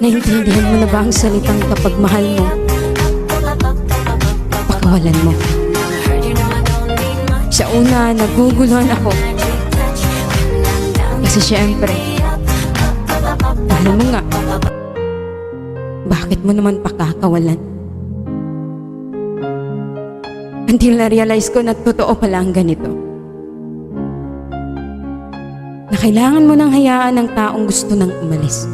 Naintindihan mo na ba ang salitang kapag mahal mo, pakawalan mo? Sa una, naguguluhan ako. Kasi syempre, alam mo nga, bakit mo naman pakakawalan? Until na-realize ko na totoo pala ang ganito. Na kailangan mo nang hayaan ng taong gusto nang umalis.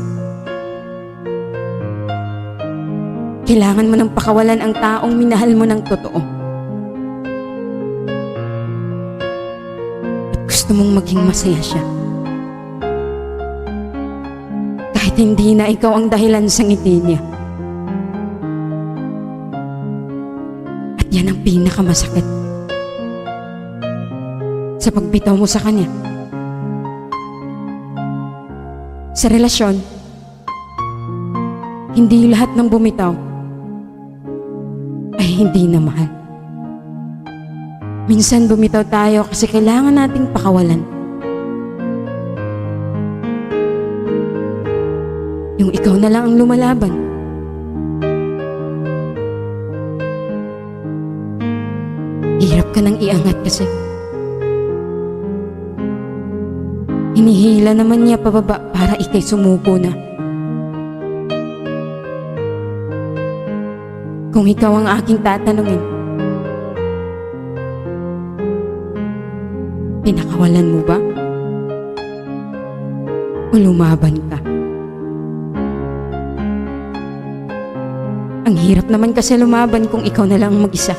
Kailangan mo nang pakawalan ang taong minahal mo ng totoo. At gusto mong maging masaya siya. Kahit hindi na ikaw ang dahilan sa ngiti niya. At yan ang pinakamasakit sa pagbitaw mo sa kanya. Sa relasyon, hindi lahat ng bumitaw ay hindi na mahal. Minsan bumitaw tayo kasi kailangan nating pakawalan. Yung ikaw na lang ang lumalaban. Hirap ka nang iangat kasi. Hinihila naman niya pababa para ikay sumuko na. Kung ikaw ang aking tatanungin, pinakawalan mo ba? O lumaban ka? Ang hirap naman kasi lumaban kung ikaw na lang mag-isa.